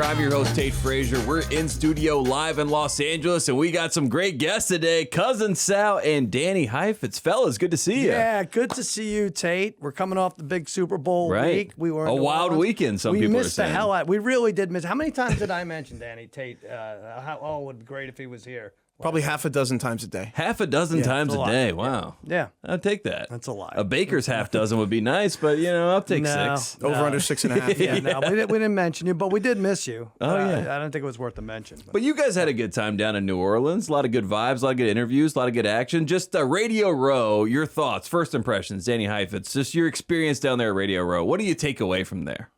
Ringer. I'm your host, Tate Frazier. We're in studio live in Los Angeles, and we got some great guests today. Cousin Sal and Danny Heifetz. Fellas, good to see you. Yeah, good to see you, Tate. We're coming off the big Super Bowl week. We were a wild weekend, some people are saying. We missed the hell out. We really did miss. How many times did I mention Danny Tate? It would be great if he was here. Probably half a dozen times a day. Half a dozen times a day. Wow. Yeah. I'll take that. That's a lot. A baker's half dozen would be nice, but, I'll take six. Over under 6.5. Yeah, no, we didn't mention you, but we did miss you. Oh, yeah. I don't think it was worth the mention. But you guys had a good time down in New Orleans. A lot of good vibes, a lot of good interviews, a lot of good action. Just Radio Row, your thoughts, first impressions, Danny Heifetz, just your experience down there at Radio Row. What do you take away from there?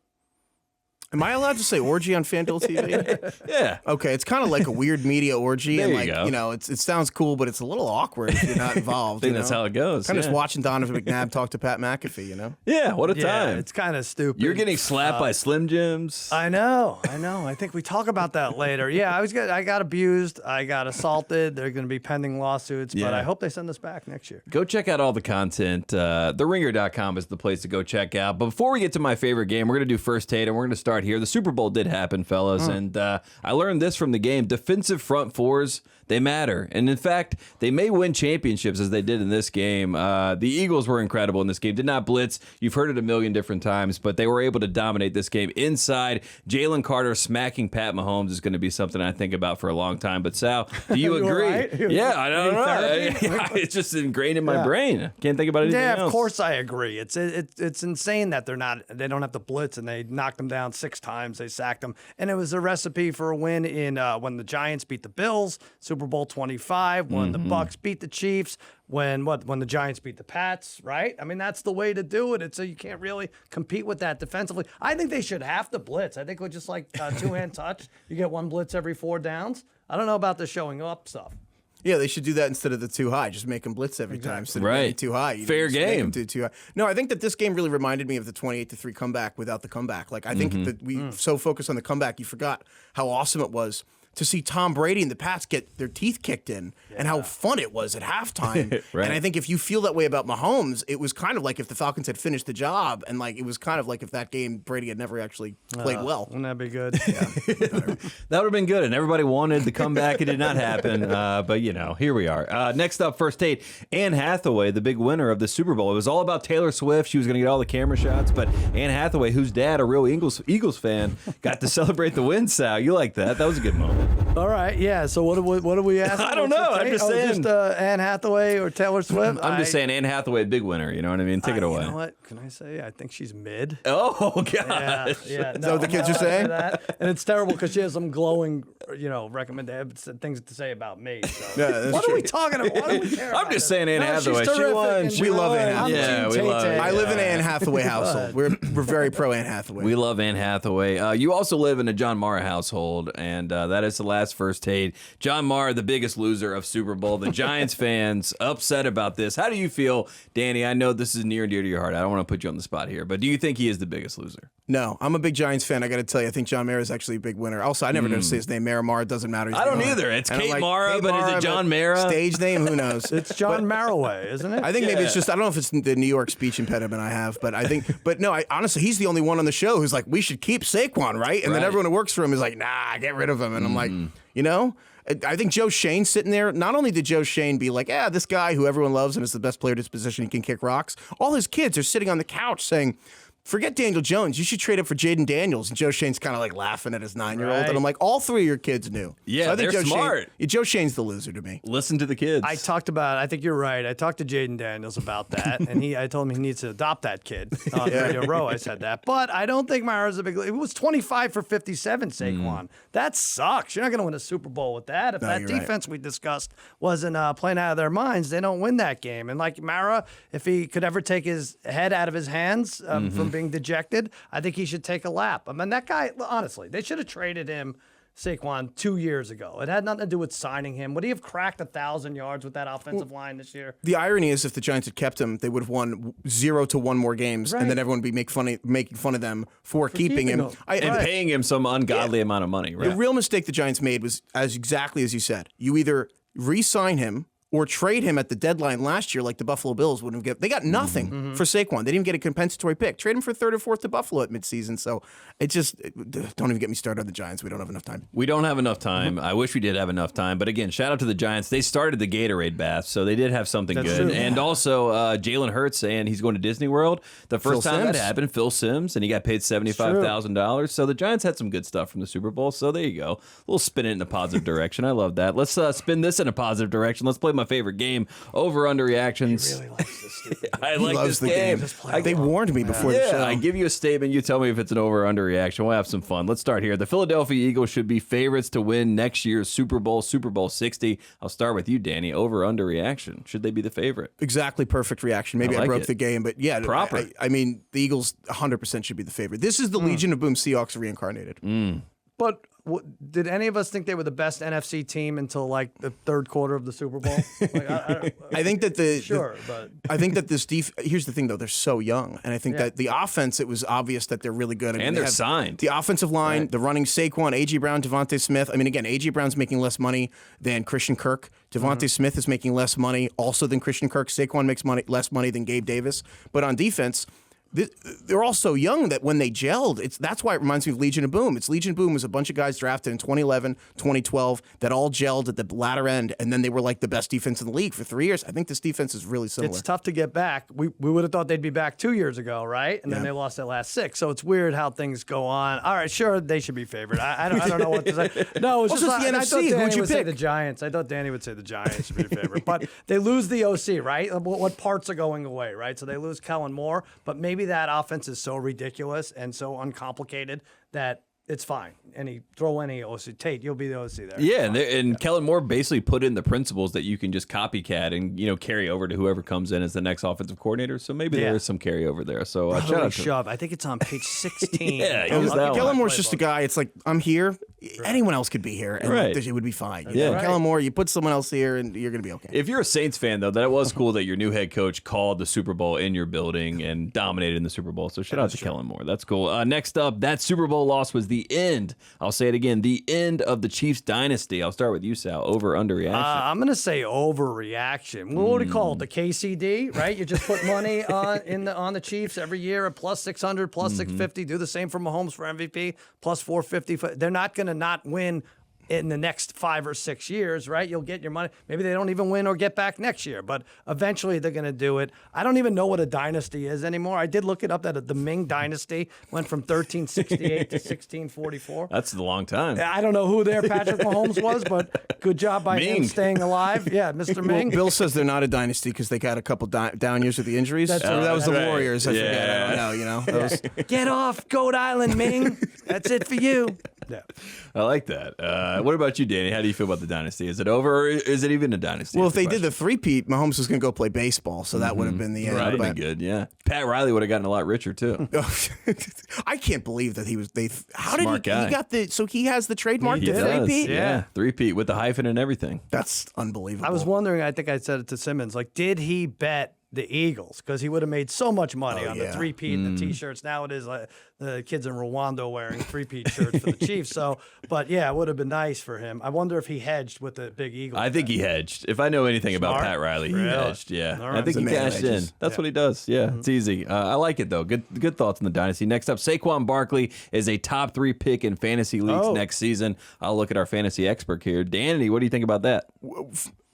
Am I allowed to say orgy on FanDuel TV? Yeah. Okay, it's kind of like a weird media orgy, there and you go. It sounds cool, but it's a little awkward if you're not involved. I think that's how it goes. Kind of just watching Donovan McNabb talk to Pat McAfee, Yeah, what a time. It's kind of stupid. You're getting slapped by Slim Jims. I know. I think we talk about that later. Yeah, I got abused. I got assaulted. They're going to be pending lawsuits, but I hope they send us back next year. Go check out all the content. TheRinger.com is the place to go check out. But before we get to my favorite game, we're going to do first Tate, and we're going to start here. The Super Bowl did happen, fellas, and I learned this from the game. Defensive front fours, they matter. And in fact, they may win championships as they did in this game. The Eagles were incredible in this game. Did not blitz. You've heard it a million different times, but they were able to dominate this game inside. Jalen Carter smacking Pat Mahomes is going to be something I think about for a long time. But Sal, do you agree? Right? Yeah, I don't know. It's just ingrained in my brain. Can't think about anything else. Yeah, of course I agree. It's insane that they don't have to blitz, and they knocked them down 6 times. They sacked them, and it was a recipe for a win in when the Giants beat the Bills, Super Bowl 25, when the Bucks beat the Chiefs, when the Giants beat the Pats, right? I mean, that's the way to do it. It's so you can't really compete with that defensively. I think they should have to blitz. I think we're just like two-hand touch. You get one blitz every 4 downs. I don't know about the showing up stuff. Yeah, they should do that instead of the too high. Just make them blitz every time instead of making too high. Fair game. Do too high. No, I think that this game really reminded me of the 28-3 comeback without the comeback. Like I think that we so focused on the comeback, you forgot how awesome it was to see Tom Brady and the Pats get their teeth kicked in and how fun it was at halftime. Right. And I think if you feel that way about Mahomes, it was kind of like if the Falcons had finished the job, and like it was kind of like if that game Brady had never actually played well. Wouldn't that be good? Yeah. That would have been good, and everybody wanted the comeback. It did not happen, but here we are. Next up, first Tate, Anne Hathaway, the big winner of the Super Bowl. It was all about Taylor Swift. She was going to get all the camera shots, but Anne Hathaway, whose dad, a real Eagles fan, got to celebrate the win. Sal, you like that? That was a good moment. All right, yeah. So what do we ask? I don't know. I'm just saying. Just Anne Hathaway or Taylor Swift? I'm just saying Anne Hathaway, big winner. You know what I mean? Take it away. You know what? Can I say? I think she's mid. Oh, God. Yeah. Is that what the kids are saying? And it's terrible because she has some glowing, things to say about me. So. Yeah, what are we talking about? What do we care I'm about just her? saying Anne Hathaway. She's She won. We love Anne Hathaway. Yeah, we love it. I live in an Anne Hathaway household. We're very pro Anne Hathaway. We love Anne Hathaway. You also live in a John Mara household, and that is the last first Tate. John Mara, the biggest loser of Super Bowl. The Giants fans upset about this. How do you feel, Danny? I know this is near and dear to your heart. I don't want to put you on the spot here, but do you think he is the biggest loser? No, I'm a big Giants fan. I got to tell you, I think John Mara is actually a big winner. Also, I never know to say his name. Mara. It doesn't matter. I don't either. It's Kate Mara, but is it John Mara? Stage name? Who knows? It's John Maraway, isn't it? I think maybe it's just, I don't know if it's the New York speech impediment I have, but I think, but no, honestly, he's the only one on the show who's like, we should keep Saquon, right? And then everyone who works for him is like, nah, get rid of him. And I'm like, I think Joe Shane's sitting there. Not only did Joe Shane be like, this guy who everyone loves and is the best player at his position, he can kick rocks. All his kids are sitting on the couch saying, forget Daniel Jones. You should trade up for Jaden Daniels. And Joe Shane's kind of like laughing at his 9-year-old. Right. And I'm like, all 3 of your kids knew. Yeah, so I think they're smart. Joe Shane's the loser to me. Listen to the kids. I think you're right. I talked to Jaden Daniels about that, and I told him he needs to adopt that kid on Radio Row. I said that. But I don't think Mara's a big league. It was 25 for 57, Saquon. That sucks. You're not going to win a Super Bowl with that. If that defense we discussed wasn't playing out of their minds, they don't win that game. And like Mara, if he could ever take his head out of his hands from being dejected, I think he should take a lap. I mean, that guy, honestly, they should have traded him, Saquon, 2 years ago. It had nothing to do with signing him. Would he have cracked 1,000 yards with that offensive line this year? The irony is if the Giants had kept him, they would have won 0 to 1 more games, and then everyone would be making fun of them for keeping him. And paying him some ungodly amount of money. Right? The real mistake the Giants made was exactly as you said. You either re-sign him or trade him at the deadline last year like the Buffalo Bills wouldn't have given. They got nothing for Saquon. They didn't even get a compensatory pick. Trade him for third or fourth to Buffalo at midseason. So don't even get me started on the Giants. We don't have enough time. We don't have enough time. I wish we did have enough time. But again, shout out to the Giants. They started the Gatorade bath, so they did have something good. true. And also, Jalen Hurts saying he's going to Disney World. The first Phil time that Simms. happened, Phil Simms, and he got paid $75,000. So the Giants had some good stuff from the Super Bowl. So there you go. We'll spin it in a positive direction. I love that. Let's spin this in a positive direction. Let's play my favorite game, over-under reactions. He really likes this stupid game. I He like loves this the game. game. They warned me before the show. I give you a statement. You tell me if it's an over or under reaction. We'll have some fun. Let's start here. The Philadelphia Eagles should be favorites to win next year's Super Bowl 60. I'll start with you, Danny. Over or under reaction. Should they be the favorite? Exactly perfect reaction. Maybe I I, like broke it. the game, but yeah, Proper. I mean, the Eagles 100% should be the favorite. This is the Legion of Boom Seahawks reincarnated. But did any of us think they were the best NFC team until like the third quarter of the Super Bowl? Like, I think that but I think that this here's the thing though, they're so young, and I think that the offense, it was obvious that they're really good. I mean, And they they're have signed. The offensive line, the running Saquon, A.J. Brown, Devontae Smith. I mean, again, A.J. Brown's making less money than Christian Kirk. Devontae Smith is making less money also than Christian Kirk. Saquon makes less money than Gabe Davis. But on defense, they're all so young that when they gelled, that's why it reminds me of Legion of Boom. Legion of Boom was a bunch of guys drafted in 2011, 2012 that all gelled at the latter end, and then they were like the best defense in the league for 3 years. I think this defense is really similar. it's tough to get back. We would have thought they'd be back 2 years ago, right? And then they lost their last 6. So it's weird how things go on. All right, sure, they should be favored. I don't know what to say. No, it's Also, just it's the I NFC. thought Danny Who'd you would say pick? the Giants. I thought Danny would say the Giants should be favorite. But they lose the OC, right? What parts are going away, right? So they lose Kellen Moore, but maybe that offense is so ridiculous and so uncomplicated that it's fine. Throw any OC. Tate, you'll be the OC there. Yeah, and Kellen Moore basically put in the principles that you can just copycat and carry over to whoever comes in as the next offensive coordinator. So maybe there is some carryover there. So shout Holy out to shove. I think it's on page 16. Yeah, use that one. Kellen Moore's just a guy. It's like, I'm here. Anyone else could be here, and it would be fine. You know? Kellen Moore, you put someone else here, and you're going to be okay. If you're a Saints fan, though, that was cool that your new head coach called the Super Bowl in your building and dominated in the Super Bowl. So shout out to Kellen Moore. That's cool. Next up, that Super Bowl loss was the end. I'll say it again, the end of the Chiefs dynasty. I'll start with you, Sal. Over, under reaction. I'm going to say overreaction. What do you call it? The KCD, right? You just put money on the Chiefs every year at plus 600, plus 650. Do the same for Mahomes for MVP, plus 450. They're not going to not win in the next 5 or 6 years, right? You'll get your money. Maybe they don't even win or get back next year, but eventually they're going to do it. I don't even know what a dynasty is anymore. I did look it up that the Ming dynasty went from 1368 to 1644. That's a long time. I don't know who their Patrick Mahomes was, but good job by him Ming. staying alive. Yeah, Mr. Ming. Bill says they're not a dynasty because they got a couple down years with the injuries. That's Or right. that was the Right. Warriors. I Yeah. forget. I don't know. You know. That was- Get off Goat Island, Ming. That's it for you. Yeah. I like that. What about you, Danny? How do you feel about the dynasty? Is it over, or is it even a dynasty? well, That's if they the did the three-peat, Mahomes was going to go play baseball, so that would have been the end. question. That'd But- be good, yeah. Pat Riley would have gotten a lot richer, too. I can't believe that he was. How Smart did guy. he got the? So he has the trademark He to does, three-peat. yeah. Three-peat with the hyphen and everything. That's unbelievable. I was wondering, I think I said it to Simmons, like, did he bet the Eagles? Because he would have made so much money on the yeah. three-peat and the T-shirts. Now it is like the kids in Rwanda wearing three-peat shirts for the Chiefs. So, but yeah, it would have been nice for him. I wonder if he hedged with the big Eagles. I think he hedged. If I know anything about Smart. Pat Riley, he Really? hedged. Yeah, All I right. think He's he a man of cashed in. edges. That's what he does. Yeah, it's easy. I like it though. Good thoughts on the dynasty. Next up, Saquon Barkley is a top 3 pick in fantasy leagues next season. I'll look at our fantasy expert here, Danny. What do you think about that?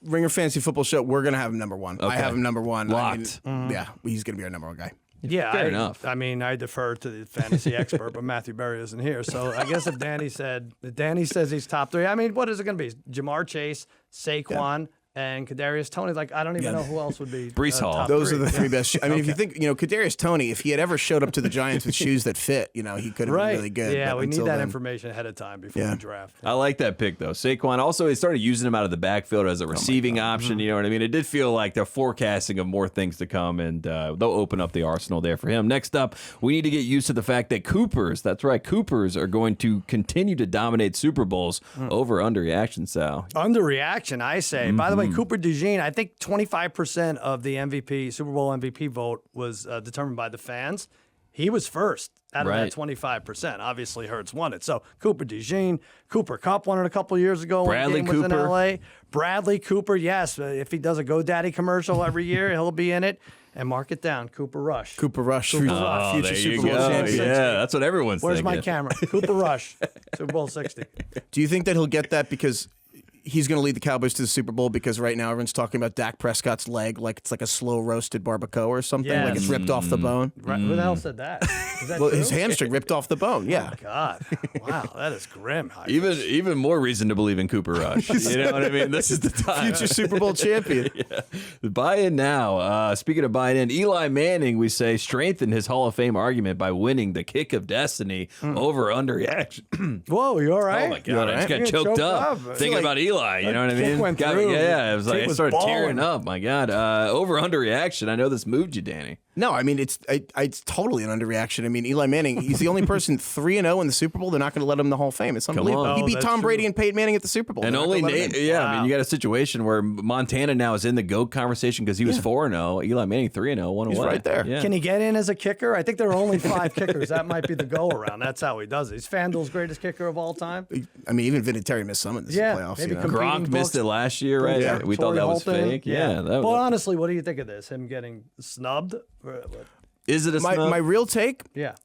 Ringer Fantasy Football Show. We're gonna have him number one. I Okay. have him number one. Locked. Yeah, he's gonna be our number one guy. Yeah, Fair enough. I mean, I defer to the fantasy expert, but Matthew Berry isn't here. So I guess if Danny says he's top 3, I mean, what is it going to be? Jamar Chase, Saquon, and Kadarius Toney. Like, I don't even know who else would be. Brees Hall. top Those 3. are the 3 best. I mean, if you think, Kadarius Toney, if he had ever showed up to the Giants with shoes that fit, he could have Right. been really good. Yeah, But we need until that then- information ahead of time before Yeah. we draft. I like that pick though. Saquon also he started using him out of the backfield as a receiving option. You know what I mean? It did feel like they're forecasting of more things to come, and they'll open up the arsenal there for him. Next up, we need to get used to the fact that Coopers are going to continue to dominate Super Bowls. Over underreaction, Sal. Underreaction, I say. By the way, Cooper DeJean, I think 25% of the Super Bowl MVP vote was determined by the fans. He was first. out of that 25%. Obviously, Hurts won it. So Cooper DeJean, Cooper Kupp won it a couple years ago Bradley when the game was in Cooper. L.A. Bradley Cooper, yes. If he does a GoDaddy commercial every year, he'll be in it. And mark it down, Cooper Rush. Cooper Rush, Oh, future there you Super Bowl go. champion. Yeah, that's what everyone's Where's thinking. my camera? Cooper Rush, Super Bowl 60. Do you think that he'll get that because he's going to lead the Cowboys to the Super Bowl because right now everyone's talking about Dak Prescott's leg like it's like a slow roasted barbacoa or something, like it's ripped off the bone? Right, who the hell said that? Is that Well, true? his hamstring ripped off the bone. Yeah. God, wow, that is grim. Even more reason to believe in Cooper Rush. You know what I mean? This is the time. Future Super Bowl champion. Buy in now. Speaking of buying in, Eli Manning, we say, strengthened his Hall of Fame argument by winning the kick of destiny over underreaction. Whoa, you all right? Oh my God, I just got You're choked up I thinking feel about Eli. You know what I kick mean? went Got- through. yeah, it was like Kid I was started tearing balling. up. My God, over underreaction. I know this moved you, Danny. No, I mean it's totally an underreaction. I mean Eli Manning, he's the only person 3-0 in the Super Bowl. They're not going to let him in the Hall of Fame. It's unbelievable. on. He Oh, beat that's Tom Brady true. and Peyton Manning at the Super Bowl. And They're not only gonna let him Nate, in. yeah, I mean, Wow. you got a situation where Montana now is in the GOAT conversation because he was 4-0. Eli Manning 3-0, one He's away. right there. Yeah. Can he get in as a kicker? I think there are only 5 kickers. That might be the go around. That's how he does it. He's FanDuel's greatest kicker of all time. I mean, even Vinatieri missed some in this Yeah, playoffs. maybe You know? competing Gronk missed books. it last year, right? Yeah. We thought Torrey that was Holton. fake. Yeah. That Well, was, honestly, what do you think of this? Him getting snubbed? is it a My snub? real take. Yeah.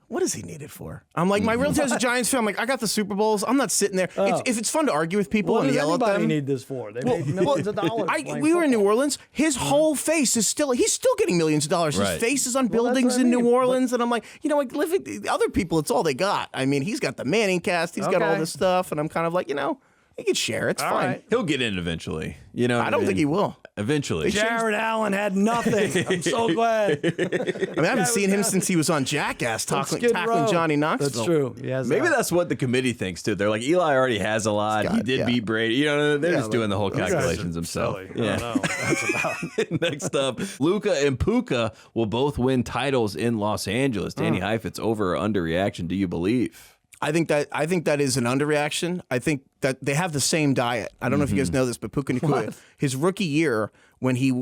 What is he needed for? I'm like, my real take as a Giants fan, I'm like, I got the Super Bowls. I'm not sitting there. If it's fun to argue with people What and does yell at anybody them. need this for? They made millions of dollars. playing We were in New football. Orleans. His whole face is he's still getting millions of dollars. Right. His face is on Well, that's buildings what I in New mean, but- Orleans. And I'm like, other people, it's all they got. I mean, he's got the Manning cast. He's got all Okay. this stuff. And I'm kind of like, he can share. It's All fine. right. He'll get in eventually. You know, what I don't mean? think he will. Eventually. Jared Allen had nothing. I'm so glad. I mean, I haven't seen him since he was on Jackass tackling Skid Row. Johnny Knoxville. That's true. He has Maybe that's what the committee thinks too. They're like, Eli already has a lot. He did beat Brady. You know, they're just doing the whole Those guys calculations are themselves. silly. I don't know. That's about. Next up, Luka and Puka will both win titles in Los Angeles. Danny Heifetz, over or underreaction? Do you believe? I think that is an underreaction. I think that they have the same diet. I don't know if you guys know this, but Puka Nacua, his rookie year when he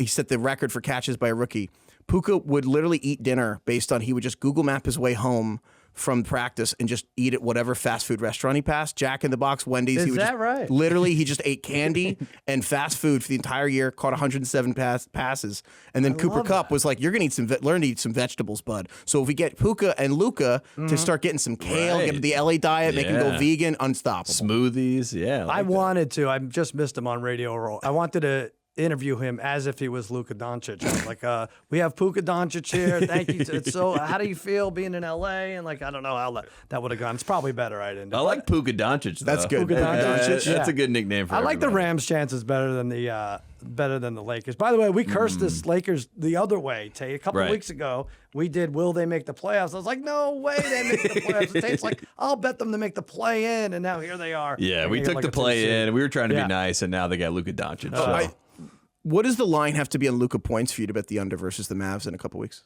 set the record for catches by a rookie. Puka would literally eat dinner based on he would just Google map his way home from practice and just eat at whatever fast food restaurant he passed. Jack in the Box, Wendy's. Is that right? Literally, he just ate candy and fast food for the entire year. Caught 107 passes, and then Cooper Kupp was like, "You're gonna learn to eat some vegetables, bud." So if we get Puka and Luka to start getting some kale, get the LA diet, make him go Yeah. vegan, unstoppable. Smoothies, yeah. I wanted to. I just missed him on Radio Row. I wanted to interview him as if he was Luka Doncic. I was like, we have Puka Doncic here. Thank you. It's so, how do you feel being in LA? And like, I don't know how that would have gone. It's probably better I didn't. I like Puka Doncic. That's though. good. Puka Doncic, yeah. That's a good nickname for I like the everybody. Rams' chances better than the Lakers. By the way, we cursed this Lakers the other way, Tate. A couple Right. weeks ago, we did will they make the playoffs? I was like, no way they make the playoffs. And Tate's like, I'll bet them to make the play in, and now here they are. Yeah, They're we gonna took get, like, the a 2 play seed. in. We were trying to Yeah. be nice, and now they got Luka Doncic. So. What does the line have to be on Luka points for you to bet the under versus the Mavs in a couple weeks?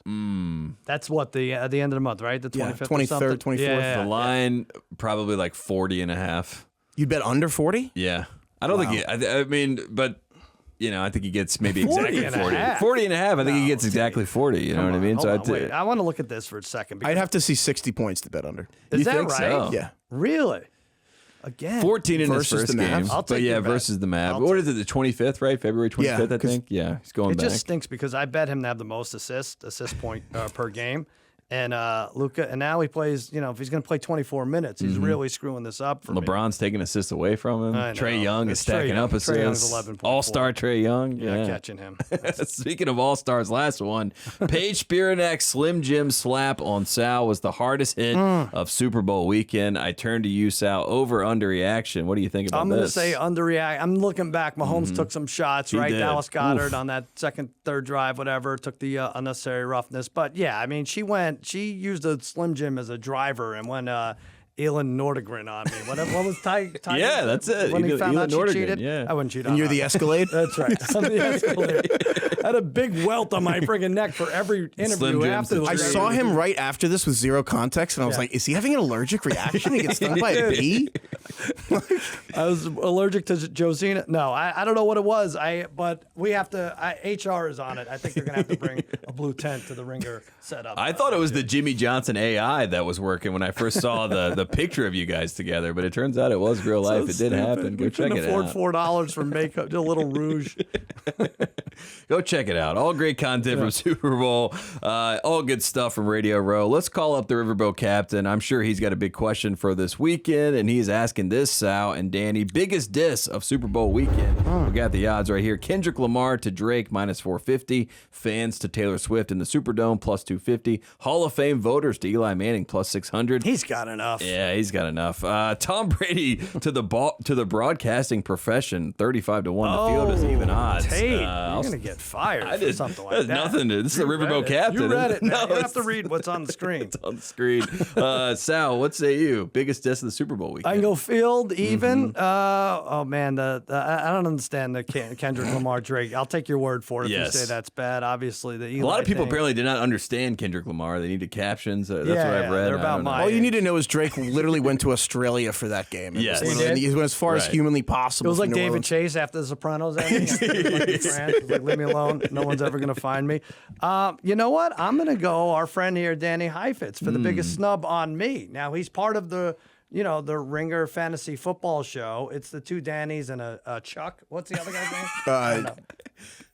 That's what the at the end of the month, right? The 25th, 23rd, or 24th. Yeah, The line probably like 40.5. You'd bet under 40? Yeah. I don't think I mean, but I think he gets maybe 40 exactly and a 40. half. 40.5. I think he gets exactly 40. You know what I mean? Hold on, I'd wait. I want to look at this for a second. Because I'd have to see 60 points to bet under. is You that think right? so? Yeah. Really? Again. 14 in his Versus first the Mavs? game. I'll But take yeah, your bet. versus the Mavs. I'll What is it, the 25th, right? February 25th, I 'cause think. Yeah, he's going It back. just stinks because I bet him to have the most assist point per game. And Luka, and now he plays, if he's going to play 24 minutes, he's really screwing this up for me. LeBron's taking assists away from him. I Trey know. Young is It's Trae stacking Young. up Trae Young's assists. 11.4. All-star Trey Young. Yeah, catching him. Speaking of All-Stars, last one. Paige Spironak's Slim Jim slap on Sal was the hardest hit of Super Bowl weekend. I turn to you, Sal. Over, underreaction. What do you think about I'm this? going to say underreact. I'm looking back. Mahomes took some shots, right? did. Dallas Goddard Oof. on that second, third drive, whatever, took the unnecessary roughness. But yeah, I mean, she used a Slim Jim as a driver and went Elin Nordegren on me. What was Ty? Yeah, that's it. When he found Elin out she Nordegren, cheated, yeah. I wouldn't cheat on And you're her. the Escalade? That's right. I'm the Escalade. I had a big welt on my friggin' neck for every interview Slim Jim after the I situation. saw him right after this with zero context, and I was Yeah. like, is he having an allergic reaction? He gets stung by a bee? I was allergic to Josina. No, I don't know what it was. But we have to. HR is on it. I think they're gonna have to bring a blue tent to the Ringer setup. I thought it was the Jimmy Johnson AI that was working when I first saw the picture of you guys together, but it turns out it was real life. It did happen. Go check it out. Afford $4 for makeup, do a little rouge. Go check it out. All great content from Super Bowl. All good stuff from Radio Row. Let's call up the Riverboat captain. I'm sure he's got a big question for this weekend, and he's asking this, Sal and Danny, biggest diss of Super Bowl weekend. We got the odds right here. Kendrick Lamar to Drake, -450. Fans to Taylor Swift in the Superdome, +250. Hall of Fame voters to Eli Manning, +600. He's got enough. Yeah, he's got enough. Tom Brady to the broadcasting profession, 35 to 1. The field is even odds. Tate, you're gonna get fired for something like that. Nothing. This is the Riverboat captain. You read it. No, you have to read what's on the screen. It's on the screen. Sal, what say you? Biggest diss of the Super Bowl weekend? I can go field even. Oh man, I don't understand the Kendrick Lamar Drake. I'll take your word for it if you say that's bad. Obviously, the Eli a lot of people thing. apparently did not understand Kendrick Lamar. They needed captions. That's what I've read. They're about All you need to know is Drake literally went to Australia for that game. Yes. He went as far as humanly possible. It was like New David Orleans. Chase after The Sopranos ending. Like, leave me alone. No one's ever going to find me. You know what? I'm going to go our friend here, Danny Heifetz, for the biggest snub on me. Now, he's part of the Ringer Fantasy Football Show. It's the two Dannys and a Chuck. What's the other guy's name?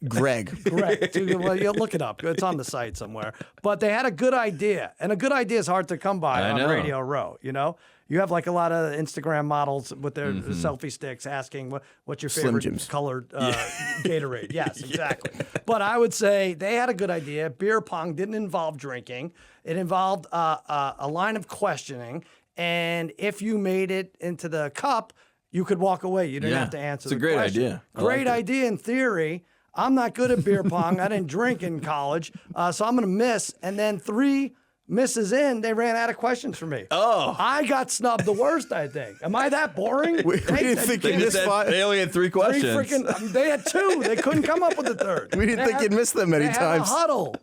Greg. Well, you'll look it up. It's on the site somewhere. But they had a good idea. And a good idea is hard to come by on Radio Row, You have like a lot of Instagram models with their selfie sticks asking what's your Slim favorite Jims. colored Gatorade. Yes, exactly. But I would say they had a good idea. Beer pong didn't involve drinking. It involved a line of questioning. And if you made it into the cup, you could walk away. You didn't have to answer the question. It's a great idea. Great idea in theory. I'm not good at beer pong. I didn't drink in college. So I'm going to miss. And then 3 misses in, they ran out of questions for me. Oh. I got snubbed the worst, I think. Am I that boring? We didn't think you missed 5. They only had 3 questions. They had 2. They couldn't come up with a third. We didn't think you'd miss them many they times. Had a huddle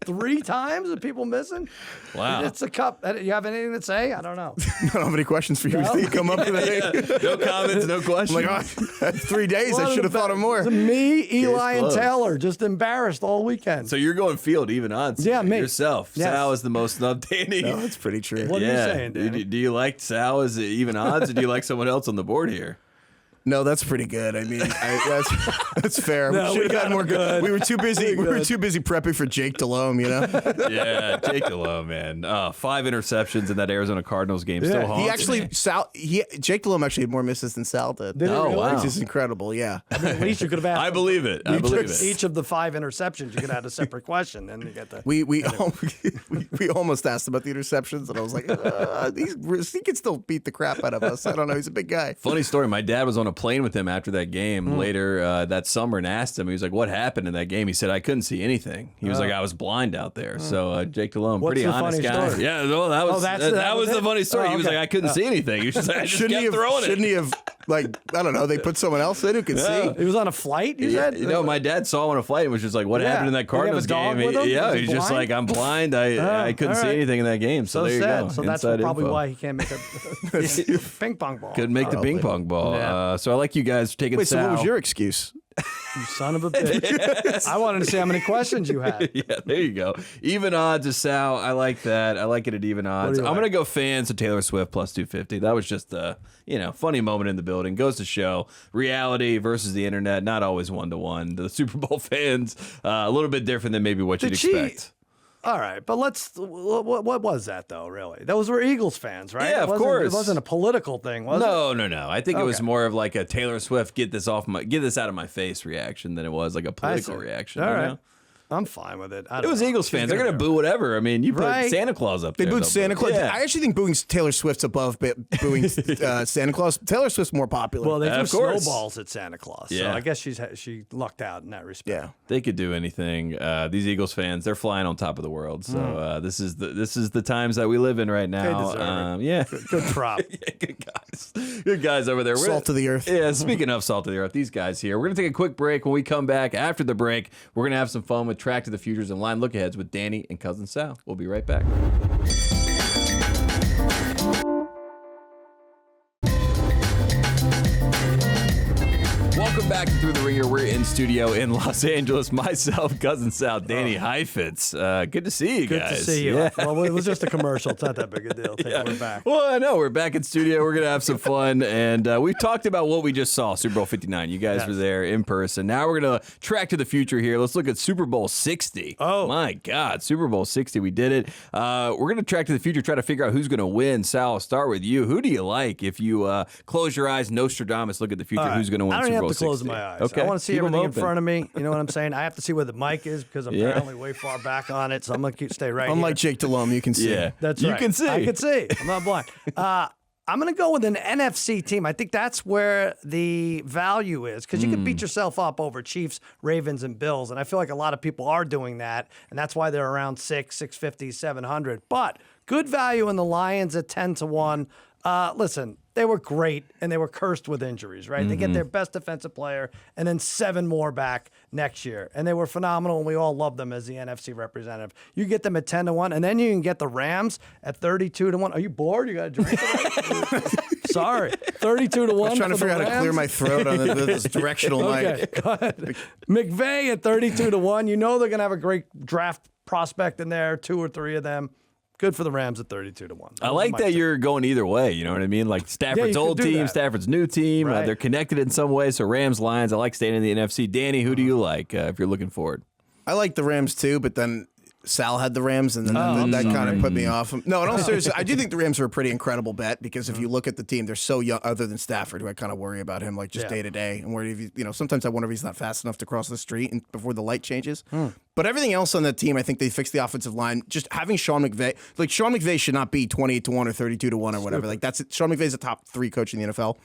3 times of people missing. Wow. It's a cup. You have anything to say? I don't know. I don't have any questions for you. No? You come up with anything. No comments, no questions. I'm like, that's 3 days. I should have thought of more. It's me, Eli, and closed. Taylor just embarrassed all weekend. So you're going field, even odds. Yeah, me. Yourself. Yes. Sal is the most snubbed, Danny. No, that's pretty true. What are you saying, Danny? Do you like Sal as even odds, or do you like someone else on the board here? No, that's pretty good. I mean, that's fair. No, we should have got gotten more good. We were too busy. We were too busy prepping for Jake Delhomme. Yeah, Jake Delhomme, man. 5 interceptions in that Arizona Cardinals game. Still haunts He actually me. Jake Delhomme actually had more misses than Sal did. Did he really? Wow. Which is incredible. Yeah. At least you could have asked. I believe it. I believe it. Each of the 5 interceptions, you could have had a separate question, and you get the. We almost asked about the interceptions, and I was like, he can still beat the crap out of us. I don't know. He's a big guy. Funny story. My dad was on a plane with him after that game later that summer and asked him. He was like, "What happened in that game?" He said, "I couldn't see anything." He was like, "I was blind out there." So Jake Delhomme, What's pretty the honest funny guy. story? Yeah, no, that was that was the it? funny story. Oh, He was okay. like, "I couldn't see anything." He was just like, "I just kept throwing it." Shouldn't he have, like, I don't know, they put someone else in who could see? He was on a flight, you said? My dad saw him on a flight and was just like, "What happened in that Did he have Cardinals a dog game?" with him? Yeah, Was he he's just blind? like, "I'm blind. I couldn't all see right. anything in that game." So, there you sad. go. So that's Inside probably info. why he can't make a ping pong ball. Couldn't make the ping pong ball. Yeah. So I like you guys taking Wait, so Sal. what was your excuse? You son of a bitch. I wanted to see how many questions you had. Yeah, there you go. Even odds is Sal. I like that. I like it at even odds. do you I'm like? gonna go fans to Taylor Swift +250. That was just a funny moment in the building. Goes to show reality versus the internet, not always 1-to-1. The Super Bowl fans a little bit different than maybe what you'd expect. All right, but what was that though? Really, those were Eagles fans, right? Yeah, of course. It wasn't a political thing, was it? No. I think it was more of like a Taylor Swift get this out of my face reaction than it was like a political reaction. All you right. know? I'm fine with it. It was Eagles fans. They're gonna boo whatever. I mean, you put Santa Claus up They there. booed they'll Santa boo. Claus. Yeah. I actually think booing Taylor Swift's above booing Santa Claus. Taylor Swift's more popular. Well, they threw Of course. snowballs at Santa Claus, so Yeah. I guess she lucked out in that respect. yeah. They could do anything. These Eagles fans, they're flying on top of the world. So this is the times that we live in right now. deserve it. Yeah, Good prop. good guys over there. Salt of the earth. Yeah, speaking of salt of the earth, these guys here. We're gonna take a quick break. When we come back after the break, we're gonna have some fun with Track to the Futures and Line Look Aheads with Danny and Cousin Sal. We'll be right back. back to Thru the Ringer. We're in studio in Los Angeles. Myself, Cousin Sal, Danny Heifetz. Good to see you guys. Good to see you. Yeah. Well, it was just a commercial. It's not that big a deal. We're back. Well, I know. We're back in studio. We're going to have some fun. And we've talked about what we just saw, Super Bowl 59. You guys were there in person. Now we're going to track to the future here. Let's look at Super Bowl 60. Oh, my God. Super Bowl 60. We did it. We're going to track to the future, try to figure out who's going to win. Sal, I'll start with you. Who do you like if you close your eyes, Nostradamus, look at the future, who's going to win Super Bowl 60? I don't have to close my eyes. Okay. I want to see everything in front of me. You know what I'm saying? I have to see where the mic is because I'm apparently way far back on it, so I'm going to stay right Unlike here. Jake Delhomme, you can see. Yeah. That's right. You can see. I can see. I'm not blind. I'm going to go with an NFC team. I think that's where the value is because you can beat yourself up over Chiefs, Ravens, and Bills. And I feel like a lot of people are doing that, and that's why they're around 650, 700. But good value in the Lions at 10-1. Listen, they were great, and they were cursed with injuries, right? They get their best defensive player and then 7 more back next year. And they were phenomenal, and we all love them as the NFC representative. You get them at 10-1, and then you can get the Rams at 32-1. Are you bored? You got a drink? Sorry. 32-1. I was trying to figure out how to clear my throat on this directional mic. Go ahead. McVay at 32-1. You know they're going to have a great draft prospect in there, 2 or 3 of them. Good for the Rams at 32-1. I like that you're going either way. You know what I mean? Like Stafford's old team, that. Stafford's new team. Right. They're connected in some way. So Rams, Lions. I like staying in the NFC. Danny, who do you like if you're looking forward? I like the Rams too, but then Sal had the Rams, and then that kind of put me off. No, in all seriousness, I do think the Rams are a pretty incredible bet because if you look at the team, they're so young. Other than Stafford, who I kind of worry about him, like just day to day, and where sometimes I wonder if he's not fast enough to cross the street and before the light changes. But everything else on that team, I think they fixed the offensive line. Just having Sean McVay, like Sean McVay should not be 28-1 or 32-1 or whatever. Like that's it. Sean McVay's a top 3 coach in the NFL.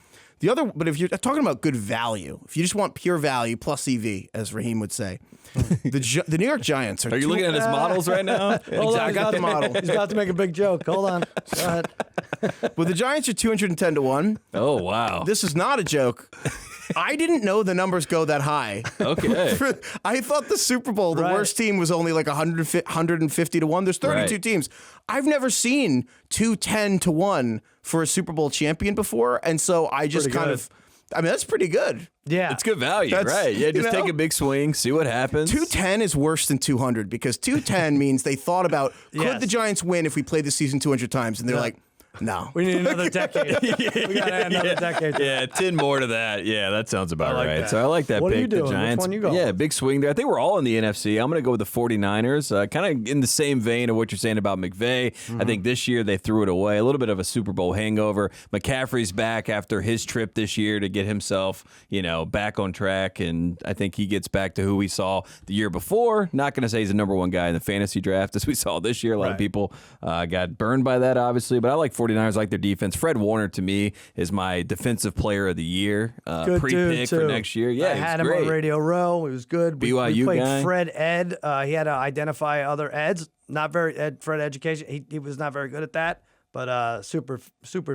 But if you're talking about good value, if you just want pure value plus EV, as Raheem would say, the New York Giants are. Are you looking at his models right now? Hold on, I got the model. He's about to make a big joke. Hold on. Go ahead. Well, the Giants are 210-1. Oh, wow. This is not a joke. I didn't know the numbers go that high. Okay. I thought the Super Bowl, the worst team was only like 150-1. There's 32 teams. I've never seen 210-1 for a Super Bowl champion before, and so I just that's pretty good. Yeah. It's good value, right? Yeah, just take a big swing, see what happens. 210 is worse than 200 because 210 means they thought about, could the Giants win if we played the season 200 times? And they're like, no. We need another decade. We got to add another decade. Yeah, 10 more to that. Yeah, that sounds about right. That. So I like that what pick. Are you doing? The Giants. Which one you going? Yeah, big swing there. I think we're all in the NFC. I'm going to go with the 49ers. Kind of in the same vein of what you're saying about McVay. I think this year they threw it away. A little bit of a Super Bowl hangover. McCaffrey's back after his trip this year to get himself, back on track. And I think he gets back to who we saw the year before. Not going to say he's the number 1 guy in the fantasy draft as we saw this year. A lot of people got burned by that, obviously. But I like 49ers. I like their defense. Fred Warner, to me, is my defensive player of the year. Pre-pick for next year. Yeah, I had him on Radio Row. It was good. We BYU played guy. Fred Ed. He had to identify other Eds. Not very Fred Education. He was not very good at that. But super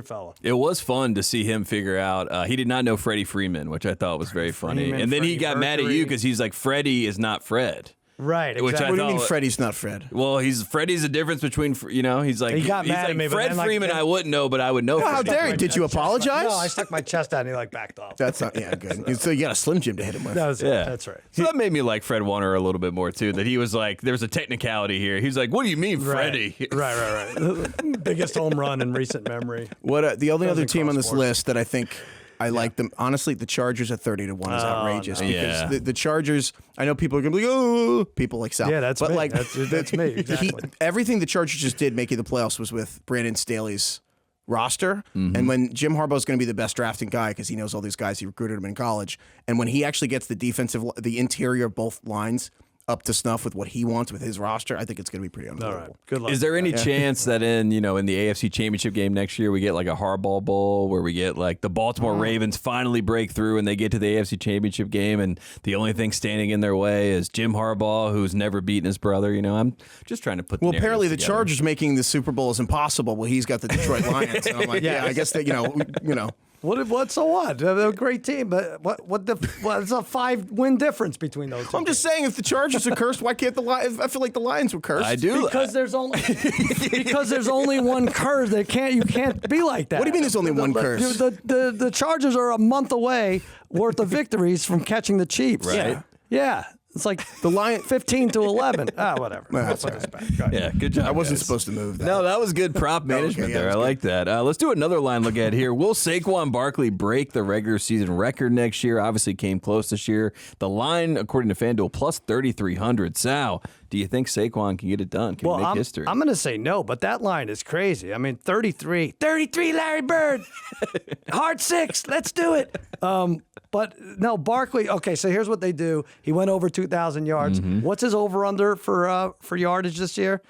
fella. It was fun to see him figure out. He did not know Freddie Freeman, which I thought was very funny. And then he got mad at you because he's like, Freddie is not Fred. Right, exactly. What do you mean Freddie's not Fred? Well, Freddie's the difference between, he's like, he got mad at me, Fred Freeman, I wouldn't know, but I would know. How dare you? Did you apologize? No, I stuck my chest out and he backed off. That's not, good. So you got a Slim Jim to hit him with. That's right. So that made me like Fred Warner a little bit more, too, that he was like, there's a technicality here. He's like, what do you mean, Freddie? Right. Biggest home run in recent memory. The only other team on this list that I think I like them. Honestly, the Chargers at 30-1 is outrageous because the Chargers. I know people are gonna be like, oh, people like Sal. Yeah, that's me. That's me. Exactly. Everything the Chargers just did making the playoffs was with Brandon Staley's roster. And when Jim Harbaugh's going to be the best drafting guy because he knows all these guys, he recruited them in college. And when he actually gets the interior of both lines up to snuff with what he wants with his roster, I think it's going to be pretty unbelievable. All right. Good luck. Is there any chance that in the AFC Championship game next year we get like a Harbaugh Bowl where we get like the Baltimore Ravens finally break through and they get to the AFC Championship game and the only thing standing in their way is Jim Harbaugh, who's never beaten his brother? I'm just trying to put. Well, apparently the Chargers making the Super Bowl is impossible. Well, he's got the Detroit Lions. And I'm like, I guess that What? So what? They're a great team, but it's a 5-win difference between those two. I'm just saying, if the Chargers are cursed, why can't the Lions? I feel like the Lions were cursed. I do. Because there's only one curse. You can't be like that. What do you mean there's only one curse? The Chargers are a month away worth of victories from catching the Chiefs. Right. Yeah. It's like the Lions 15 to 11. Whatever. That's all right. Yeah, good job. I wasn't guys. supposed to move that. No, that was good prop management there. I like that. Let's do another line look at here. Will Saquon Barkley break the regular season record next year? Obviously came close this year. The line, according to FanDuel, plus 3,300. Sal, do you think Saquon can get it done? Can he make history? I'm going to say no, but that line is crazy. I mean, 33, Larry Bird. Hard 6. Let's do it. But no, Barkley. Okay, so here's what they do. He went over 2,000 yards. What's his over/under for yardage this year?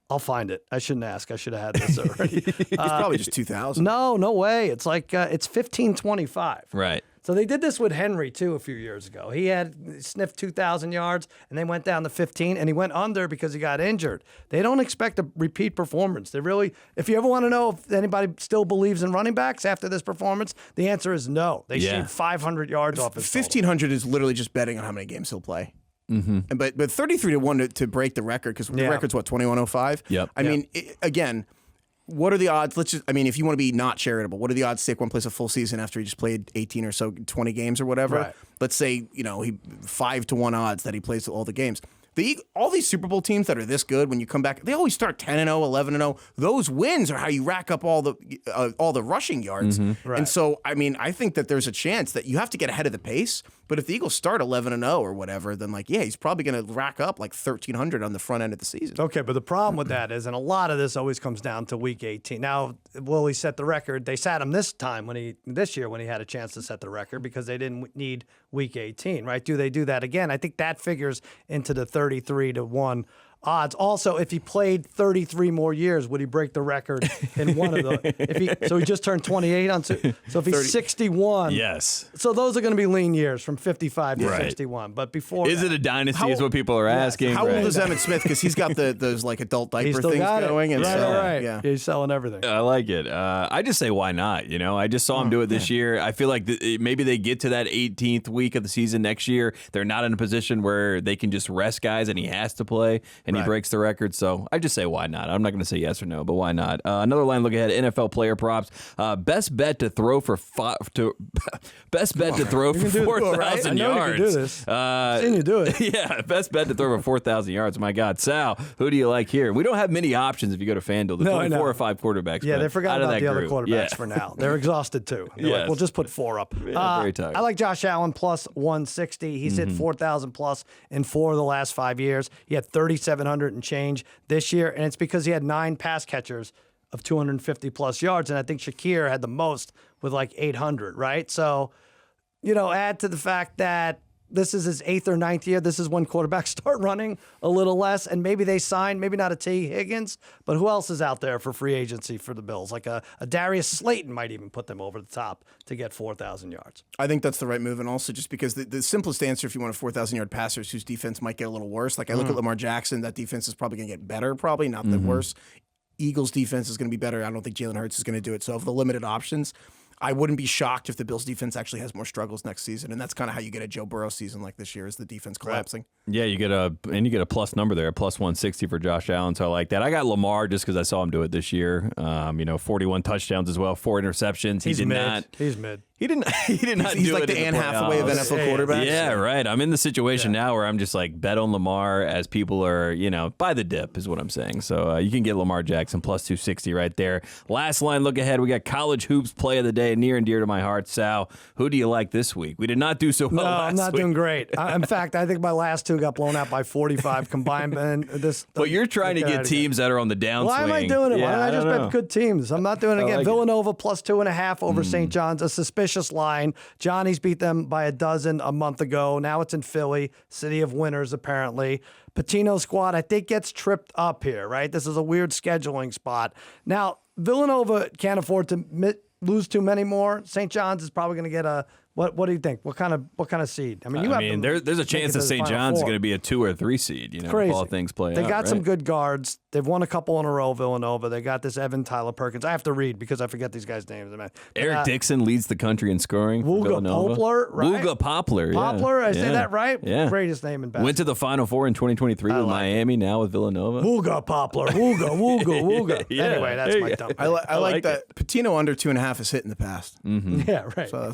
I'll find it. I shouldn't ask. I should have had this already. It's probably just 2,000. No way. It's like it's 1,525. Right. So they did this with Henry, too, a few years ago. He had sniffed 2,000 yards, and they went down to 15, and he went under because he got injured. They don't expect a repeat performance. They really, if you ever want to know if anybody still believes in running backs after this performance, the answer is no. They shoot 500 yards off his 1,500 is literally just betting on how many games he'll play. Mm-hmm. But 33-1 to break the record, because the record's what, 2105? Yep. I mean, again, what are the odds? If you want to be not charitable, what are the odds Saquon plays a full season after he just played 18 or so, 20 games or whatever? Right. Let's say, he 5-1 odds that he plays all the games. All these Super Bowl teams that are this good, when you come back, they always start 10-0, 11-0. Those wins are how you rack up all the rushing yards. Right. And so, I mean, I think that there's a chance that you have to get ahead of the pace. But if the Eagles start 11-0 or whatever, then he's probably going to rack up 1,300 on the front end of the season. Okay, but the problem with that is, and a lot of this always comes down to Week 18. Now, will he set the record? They sat him this year when he had a chance to set the record because they didn't need Week 18, right? Do they do that again? I think that figures into the 33-1 odds. Also, if he played 33 more years, would he break the record in one of the? So he just turned 28 on. So if he's 61, yes. So those are going to be lean years from 55 to 61. But before, is it a dynasty? Is what people are asking. How old is Emmitt Smith? Because he's got those adult diaper things going, and right. Yeah, he's selling everything. I like it. I just say why not? I just saw him do it this year. I feel like maybe they get to that 18th week of the season next year. They're not in a position where they can just rest guys, and he has to play. And he breaks the record, so I just say why not. I'm not going to say yes or no, but why not? Another line look ahead: NFL player props. Best bet to throw for 4,000 yards. You can do this. I've seen you do it. Yeah, best bet to throw for 4,000 yards. My God, Sal, who do you like here? We don't have many options if you go to FanDuel. There's only 4 or 5 quarterbacks. Yeah, they forgot about the other quarterbacks Yeah. for now. They're exhausted too. We'll just put 4 up. Yeah, very tired. I like Josh Allen plus 160. He's hit 4,000 plus in 4 of the last 5 years. He had 3,700 and change this year, and it's because he had 9 pass catchers of 250 plus yards, and I think Shakir had the most with 800, right? So, add to the fact that this is his 8th or 9th year. This is when quarterbacks start running a little less, and maybe they sign, maybe not a T. Higgins, but who else is out there for free agency for the Bills? Like a Darius Slayton might even put them over the top to get 4,000 yards. I think that's the right move, and also just because the simplest answer if you want a 4,000-yard passer whose defense might get a little worse. I look at Lamar Jackson, that defense is probably going to get better, not the worse. Eagles' defense is going to be better. I don't think Jalen Hurts is going to do it. So of the limited options, I wouldn't be shocked if the Bills' defense actually has more struggles next season, and that's kind of how you get a Joe Burrow season like this year, is the defense collapsing. Yeah, you get a plus number there, plus 160 for Josh Allen. So I like that. I got Lamar just because I saw him do it this year. 41 touchdowns as well, 4 interceptions. He's mid. He's mid. He did not He's do like it the in Anne Hathaway of NFL quarterbacks. Yeah, right. I'm in the situation now where I'm just bet on Lamar as people are, buy the dip is what I'm saying. So you can get Lamar Jackson plus 260 right there. Last line look ahead. We got college hoops play of the day, near and dear to my heart. Sal, who do you like this week? We did not do so well last I'm not week. doing great. In fact, I think my last 2 got blown out by 45 combined. But you're trying to get teams that are on the downswing. Why am I doing it? Yeah, Why don't I just bet good teams? I'm not doing it again. like Villanova plus 2.5 over St. John's, a suspicious line. Johnny's beat them by a dozen a month ago. Now it's in Philly, city of winners, apparently. Patino's squad, I think, gets tripped up here, right? This is a weird scheduling spot. Now, Villanova can't afford to lose too many more. St. John's is probably going to get a What do you think? What kind of seed? I mean, you have them there's a chance that St. John's is going to be a 2 or 3 seed. You know, Crazy. if all things play out. They got some right? good guards. They've won a couple in a row. Villanova. They got this Evan Tyler Perkins. I have to read because I forget these guys' names. Eric Dixon leads the country in scoring. For Wooga Villanova. Poplar, right? Wooga Poplar. Poplar, I say that right? Yeah. Greatest name in basketball. Went to the Final Four in 2023 with Miami. Now with Villanova. Wooga Poplar. Wooga. Yeah. Anyway, that's my dumb. I like that. Patino under 2.5 is hit in the past. Yeah, right. So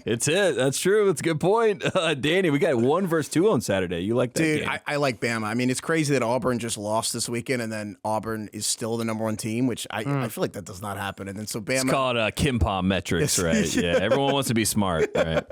It's it. That's true. That's a good point. Danny, we got 1 versus 2 on Saturday. You like that dude, game? I like Bama. I mean, it's crazy that Auburn just lost this weekend, and then Auburn is still the number 1 team, which I feel like that does not happen. And then so Bama. It's called Kim Pom metrics, right? Yeah, everyone wants to be smart, right?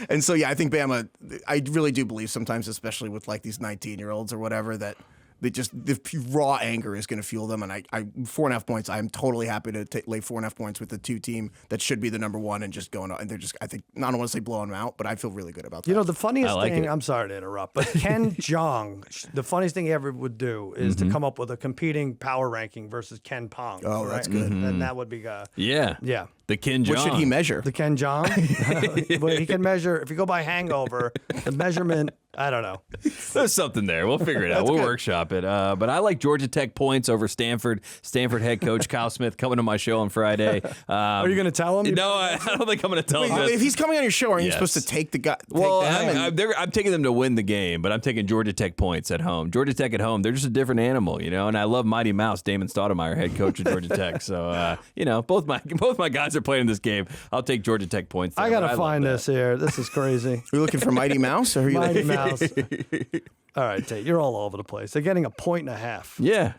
And so, yeah, I think Bama, I really do believe sometimes, especially with like these 19-year-olds or whatever, that the raw anger is going to fuel them. And I 4.5 points, I'm totally happy to lay 4.5 points with the 2 team that should be the number 1 and just going on. And they're just, I think, I don't want to say blowing them out, but I feel really good about that. You know, the funniest thing, it. I'm sorry to interrupt, but Ken Jeong, the funniest thing he ever would do is to come up with a competing power ranking versus Ken Pong. Oh, right? that's good. And that would be, Yeah. The Ken John. What should he measure? the Ken Jeong. But he can measure, if you go by hangover, the measurement, I don't know. There's something there. We'll figure it out. We'll workshop it. But I like Georgia Tech points over Stanford. Stanford head coach Kyle Smith coming to my show on Friday. Are you going to tell him? No, I don't think I'm going to tell him Wait, this. if he's coming on your show, aren't you Yes. supposed to take the guy? Well, them I'm taking them to win the game, but I'm taking Georgia Tech points at home. Georgia Tech at home, they're just a different animal, you know. And I love Mighty Mouse, Damon Stoudemire, head coach of Georgia Tech. So, you know, both my guys are playing this game. I'll take Georgia Tech points. There, I got to find this here. This is crazy. Are you looking for Mighty Mouse? Or are you Mighty Mouse. All right, Tate, you're all over the place. They're getting 1.5 points. Yeah.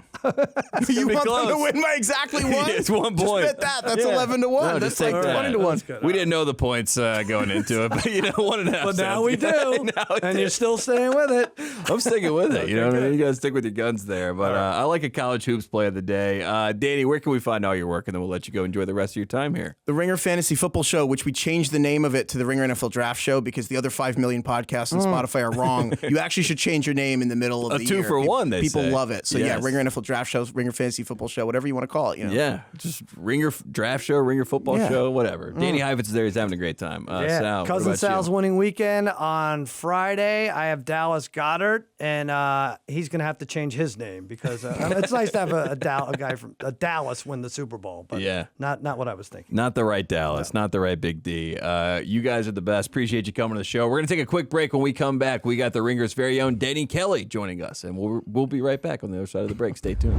You want close. them to win by exactly 1? It's 1 Just point. bet that. That's Yeah. 11 to 1. No, That's just like take that. 20 to 1. We didn't know the points going into it, but you know, 1.5. But now we do. Now we And do. you're still staying with it. I'm sticking with it. You know what I mean? You got to stick with your guns there. But I like a college hoops play of the day. Danny, where can we find all your work? And then we'll let you go enjoy the rest of your time here. The Ringer Fantasy Football Show, which we changed the name of it to the Ringer NFL Draft Show because the other 5 million podcasts on Spotify are wrong. You actually should change your name in the middle of A the 2 year. for 1, they People say. love it. So Yes. yeah, Ringer NFL Draft Show, Ringer Fantasy Football Show, whatever you want to call it. You know? Yeah, just Ringer Draft Show, Ringer Football Yeah. Show, whatever. Danny Heifetz is there. He's having a great time. Yeah, Sal, what Cousin about Sal's you? winning weekend on Friday. I have Dallas Goddard, and he's going to have to change his name because it's nice to have a guy from Dallas win the Super Bowl, but Yeah. not what I was thinking. Not the right Dallas, not the right Big D. You guys are the best. Appreciate you coming to the show. We're going to take a quick break. When we come back, we got the Ringer's very own Danny Kelly joining us, and we'll be right back on the other side of the break. Stay tuned.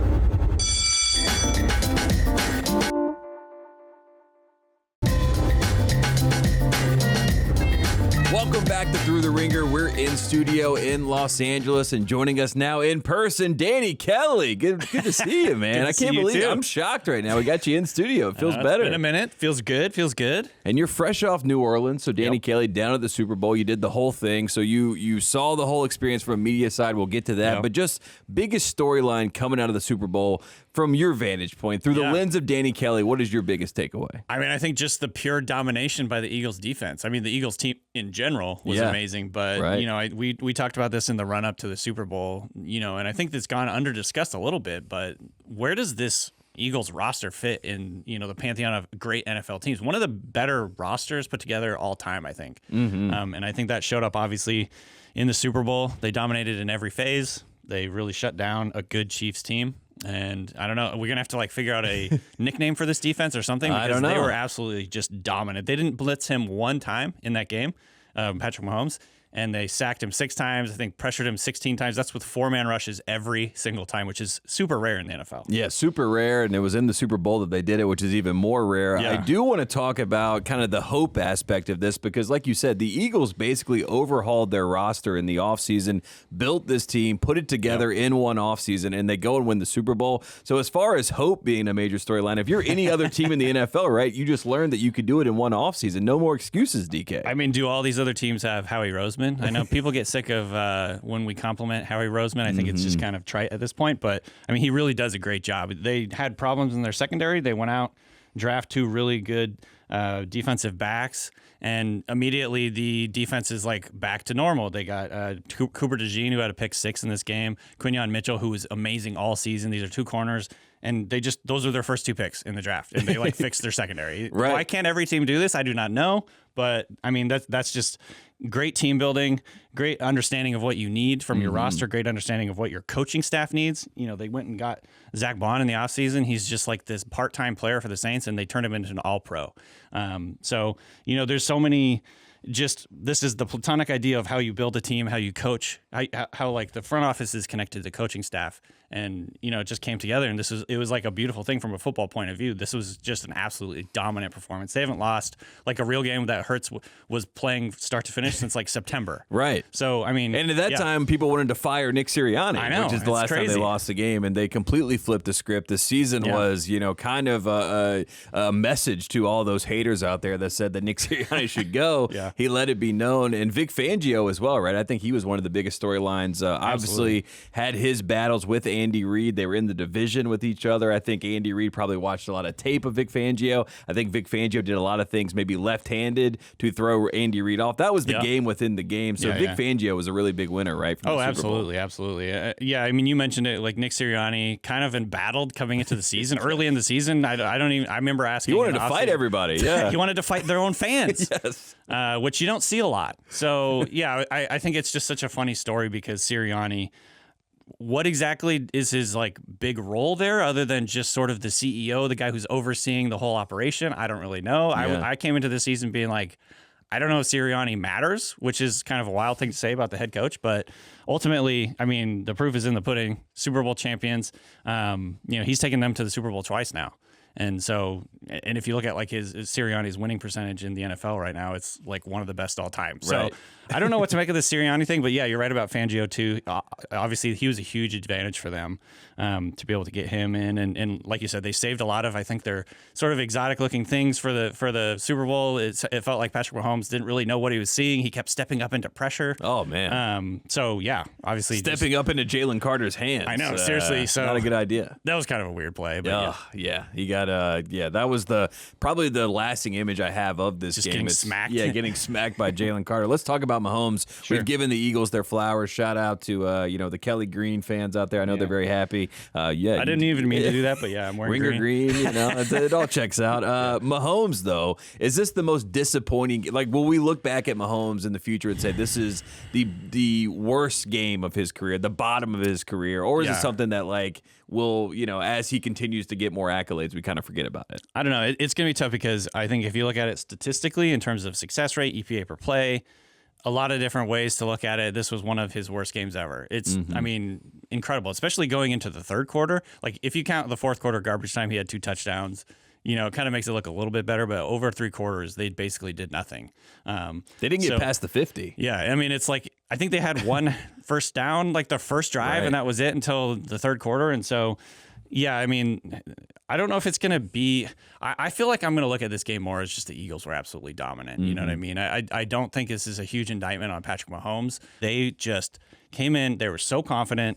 Welcome back to Thru the Ringer. We're in studio in Los Angeles, and joining us now in person, Danny Kelly. Good to see you, man. Good to I see can't you believe it. too. I'm shocked right now. We got you in studio. It feels It's better. been a minute. Feels good. And you're fresh off New Orleans, so Danny Yep. Kelly down at the Super Bowl. You did the whole thing, so you saw the whole experience from a media side. We'll get to that, Yep. but just biggest storyline coming out of the Super Bowl from your vantage point through the Yeah. lens of Danny Kelly. What is your biggest takeaway? I mean, I think just the pure domination by the Eagles defense. I mean, the Eagles team in general was Yeah. amazing, but Right. you know, we talked about this in the run up to the Super Bowl, you know, and I think that's gone under discussed a little bit, but where does this Eagles roster fit in, you know, the pantheon of great NFL teams? One of the better rosters put together all time, I think. And I think that showed up obviously in the Super Bowl. They dominated in every phase. They really shut down a good Chiefs team. And I don't know, we're going to have to like figure out a nickname for this defense or something I because don't they know. were absolutely just dominant. They didn't blitz him one time in that game, Patrick Mahomes. And they sacked him 6 times. I think pressured him 16 times. That's with 4-man rushes every single time, which is super rare in the NFL. Yeah, super rare, and it was in the Super Bowl that they did it, which is even more rare. Yeah. I do want to talk about kind of the hope aspect of this because, like you said, the Eagles basically overhauled their roster in the offseason, built this team, put it together in one offseason, and they go and win the Super Bowl. So as far as hope being a major storyline, if you're any other team in the NFL, right, you just learned that you could do it in one offseason. No more excuses, DK. I mean, do all these other teams have Howie Roseman? I know people get sick of when we compliment Howie Roseman. I think it's just kind of trite at this point, but I mean, he really does a great job. They had problems in their secondary. They went out, draft 2 really good defensive backs, and immediately the defense is like back to normal. They got Cooper DeJean, who had a pick 6 in this game, Quinyon Mitchell, who was amazing all season. These are 2 corners. And those are their first 2 picks in the draft. And they like fixed their secondary. Right. Why can't every team do this? I do not know. But I mean, that's just great team building, great understanding of what you need from your roster, great understanding of what your coaching staff needs. You know, they went and got Zach Bond in the offseason. He's just like this part-time player for the Saints, and they turned him into an all-pro. So, you know, there's so many. Just this is the platonic idea of how you build a team, how you coach, how like the front office is connected to the coaching staff, and you know it just came together. And it was like a beautiful thing from a football point of view. This was just an absolutely dominant performance. They haven't lost like a real game that Hurts was playing start to finish since like September. Right. So I mean, and at that time, people wanted to fire Nick Sirianni, I know, which is the last time they lost the game, and they completely flipped the script. The season was, you know, kind of a message to all those haters out there that said that Nick Sirianni should go. He let it be known. And Vic Fangio as well, right? I think he was one of the biggest storylines. Obviously had his battles with Andy Reid. They were in the division with each other. I think Andy Reid probably watched a lot of tape of Vic Fangio. I think Vic Fangio did a lot of things maybe left-handed to throw Andy Reid off. That was the game within the game. So Vic Fangio was a really big winner, right? From the Super Bowl. Absolutely. Yeah, I mean, you mentioned it, like Nick Sirianni kind of embattled coming into the season. Early in the season, I remember asking. He wanted to fight everybody. Yeah. He wanted to fight their own fans. Yes. Which you don't see a lot. So, yeah, I think it's just such a funny story because Sirianni, what exactly is his like big role there other than just sort of the CEO, the guy who's overseeing the whole operation? I don't really know. Yeah. I came into this season being like, I don't know if Sirianni matters, which is kind of a wild thing to say about the head coach, but ultimately, I mean, the proof is in the pudding. Super Bowl champions. You know, he's taken them to the Super Bowl twice now. And so, and if you look at like his Sirianni's winning percentage in the NFL right now, it's like one of the best all time. So I don't know what to make of this Sirianni thing, but yeah, you're right about Fangio too. Obviously, he was a huge advantage for them to be able to get him in. And like you said, they saved a lot of, I think, their sort of exotic looking things for the Super Bowl. It felt like Patrick Mahomes didn't really know what he was seeing. He kept stepping up into pressure. Oh, man. So yeah, obviously. Stepping up into Jalen Carter's hands. I know, seriously. So not a good idea. That was kind of a weird play. But yeah. You got that was probably the lasting image I have of this game. Getting smacked. Yeah, getting smacked by Jalen Carter. Let's talk about Mahomes. Sure. We've given the Eagles their flowers. Shout out to the Kelly Green fans out there. I know they're very happy. I didn't even mean to do that, but yeah, I'm wearing Ringer green. You know, it all checks out. Mahomes, though, is this the most disappointing? Like, will we look back at Mahomes in the future and say this is the worst game of his career, the bottom of his career, or is it something that like will, you know, as he continues to get more accolades, we kind of forget about it? I don't know. It's going to be tough because I think if you look at it statistically in terms of success rate, EPA per play, a lot of different ways to look at it. This was one of his worst games ever. It's, I mean, incredible, especially going into the third quarter. Like if you count the fourth quarter garbage time, he had 2 touchdowns. You know, it kind of makes it look a little bit better, but over 3 quarters, they basically did nothing. They didn't get past the 50. Yeah, I mean, it's like, I think they had 1 first down, like the first drive, and that was it until the third quarter. And so, yeah, I mean, I don't know if it's going to be, I feel like I'm going to look at this game more as just the Eagles were absolutely dominant. You know what I mean? I don't think this is a huge indictment on Patrick Mahomes. They just came in, they were so confident,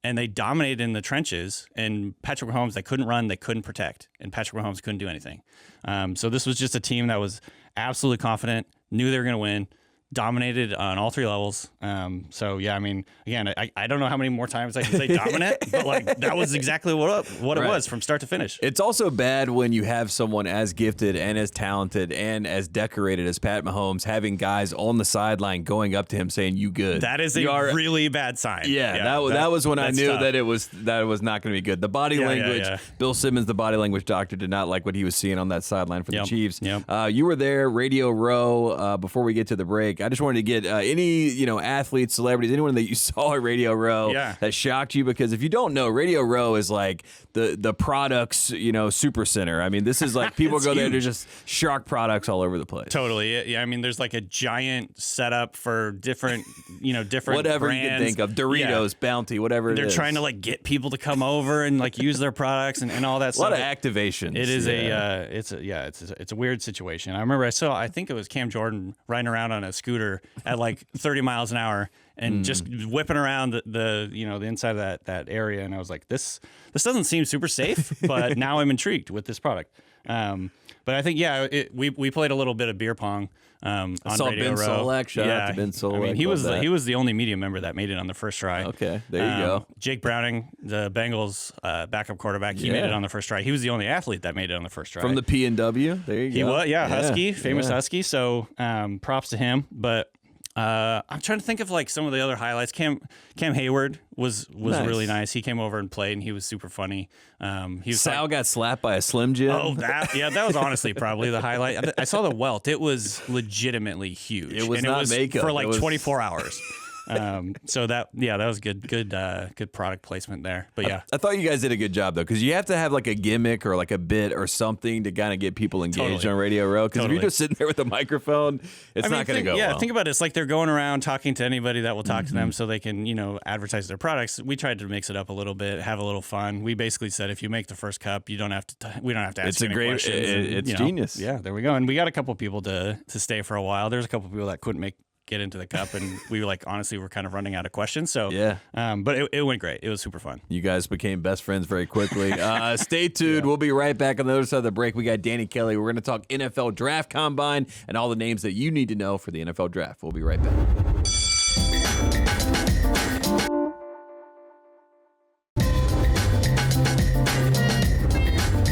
and they dominated in the trenches. And Patrick Mahomes, they couldn't run, they couldn't protect, and Patrick Mahomes couldn't do anything. So this was just a team that was absolutely confident, knew they were going to win, dominated on all 3 levels. So yeah, I mean, again, I don't know how many more times I can say dominant, but like that was exactly what it was from start to finish. It's also bad when you have someone as gifted and as talented and as decorated as Pat Mahomes having guys on the sideline going up to him saying, "You good?" That is a really bad sign. Yeah, that was when I knew tough. that it was not going to be good. The body language. Yeah. Bill Simmons, the body language doctor, did not like what he was seeing on that sideline for the Chiefs. Yep. You were there, Radio Row. Before we get to the break, I just wanted to get any athletes, celebrities, anyone that you saw at Radio Row that shocked you, because if you don't know, Radio Row is like the products super center. I mean, this is like people go there, there's just shark products all over the place. Totally. Yeah, I mean, there's like a giant setup for different whatever brands. you can think of, Doritos, Bounty, whatever it is. They're trying to like get people to come over and like use their products and all that stuff. A lot of activations. It is it's a weird situation. I remember I think it was Cam Jordan riding around on a scooter at like 30 miles an hour and just whipping around the inside of that area, and I was like, this doesn't seem super safe, but now I'm intrigued with this product. But I think we played a little bit of beer pong on I saw Radio Ben Row. Solak. Shout out to Ben Solak. I mean, he Love that. was the only media member that made it on the first try. Okay, there you go. Jake Browning, the Bengals backup quarterback, he made it on the first try. He was the only athlete that made it on the first try. From the P&W. There you go. He was, Husky, famous Husky. So props to him. But I'm trying to think of like some of the other highlights. Cam Hayward was Nice. really nice. He came over and played, and he was super funny. He was Sal got slapped by a Slim Jim. Oh, that was honestly probably the highlight. I saw the welt. It was legitimately huge. It was and not it was makeup. for It like was- 24 hours. So that was good product placement there. But yeah, I thought you guys did a good job though, because you have to have like a gimmick or like a bit or something to kind of get people engaged Totally. on Radio Row. Because if you're Totally. just sitting there with a microphone, it's not going to go Yeah, well. think about it. It's like they're going around talking to anybody that will talk to them, so they can advertise their products. We tried to mix it up a little bit, have a little fun. We basically said if you make the first cup, you don't have to. We don't have to ask It's a any great- questions. and, it's you know, genius. Yeah, there we go. And we got a couple people to stay for a while. There's a couple people that couldn't get into the cup, and we honestly were kind of running out of questions. So Yeah. but it went great. It was super fun. You guys became best friends very quickly. Stay tuned. We'll be right back on the other side of the break. We got Danny Kelly. We're going to talk NFL Draft Combine and all the names that you need to know for the NFL Draft. We'll be right back.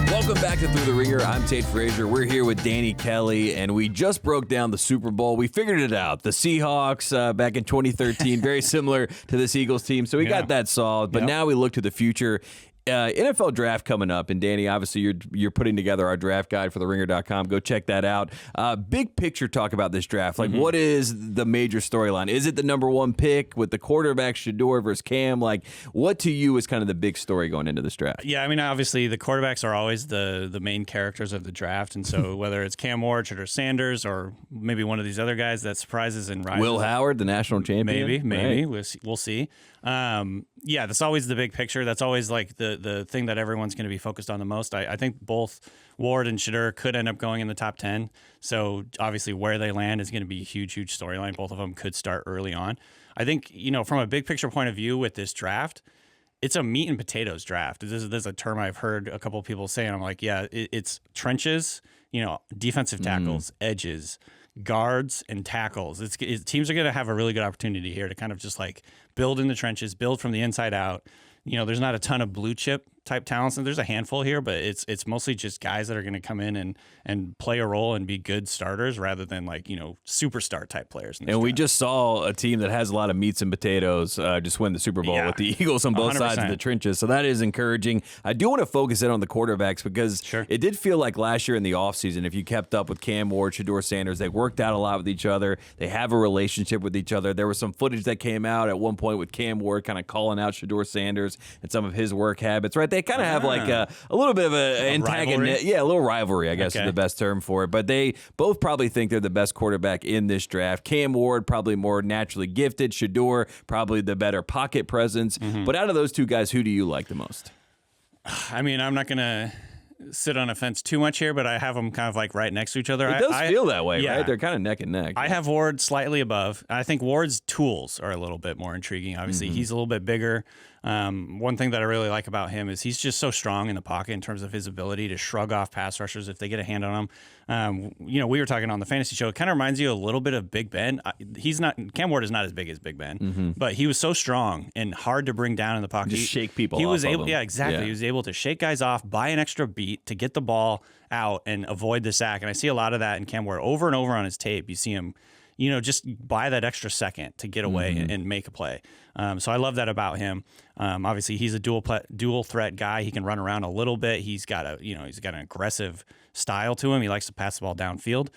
Welcome back to Thru the Ringer. I'm Tate Frazier. We're here with Danny Kelly, and we just broke down the Super Bowl. We figured it out. The Seahawks back in 2013, very similar to this Eagles team. So we got that solved. But now we look to the future. NFL draft coming up, and Danny, obviously you're putting together our draft guide for theringer.com. Go check that out. Big picture talk about this draft. Like, what is the major storyline? Is it the number one pick with the quarterback Shador versus Cam? Like, what to you is kind of the big story going into this draft? Yeah, I mean, obviously the quarterbacks are always the main characters of the draft, and so whether it's Cam Ward or Sanders or maybe one of these other guys that surprises and rises. Will Howard, the national champion? Maybe. Right. We'll see. Yeah, that's always the big picture. That's always like the thing that everyone's going to be focused on the most. I think both Ward and Shador could end up going in the top 10. So obviously where they land is going to be a huge storyline. Both of them could start early on. I think, from a big picture point of view with this draft, it's a meat and potatoes draft. This is a term I've heard a couple of people say, and I'm like, yeah, it's trenches, defensive tackles, edges, guards, and tackles. Teams are going to have a really good opportunity here to kind of just like build in the trenches, build from the inside out. There's not a ton of blue chip type talents, and there's a handful here, but it's mostly just guys that are going to come in and play a role and be good starters rather than like superstar type players. And we just saw a team that has a lot of meats and potatoes just win the Super Bowl with the Eagles on both sides of the trenches. So that is encouraging. I do want to focus in on the quarterbacks because it did feel like last year in the offseason, if you kept up with Cam Ward, Shador Sanders, they worked out a lot with each other. They have a relationship with each other. There was some footage that came out at one point with Cam Ward kind of calling out Shador Sanders and some of his work habits, right? They kind of have like a little bit of an antagonist. Yeah, a little rivalry, I guess is the best term for it. But they both probably think they're the best quarterback in this draft. Cam Ward, probably more naturally gifted. Shador, probably the better pocket presence. But out of those two guys, who do you like the most? I mean, I'm not going to sit on a fence too much here, but I have them kind of like right next to each other. It does feel that way, right? They're kind of neck and neck. I have Ward slightly above. I think Ward's tools are a little bit more intriguing. Obviously, he's a little bit bigger. One thing that I really like about him is he's just so strong in the pocket in terms of his ability to shrug off pass rushers if they get a hand on him. We were talking on the fantasy show. It kind of reminds you a little bit of Big Ben. Cam Ward is not as big as Big Ben, but he was so strong and hard to bring down in the pocket. Just shake people He off was of able, them. yeah, exactly. Yeah. He was able to shake guys off, buy an extra beat to get the ball out and avoid the sack. And I see a lot of that in Cam Ward over and over on his tape. You see him, just buy that extra second to get away and make a play. So I love that about him. Obviously, he's a dual threat guy. He can run around a little bit. He's got an aggressive style to him. He likes to pass the ball downfield.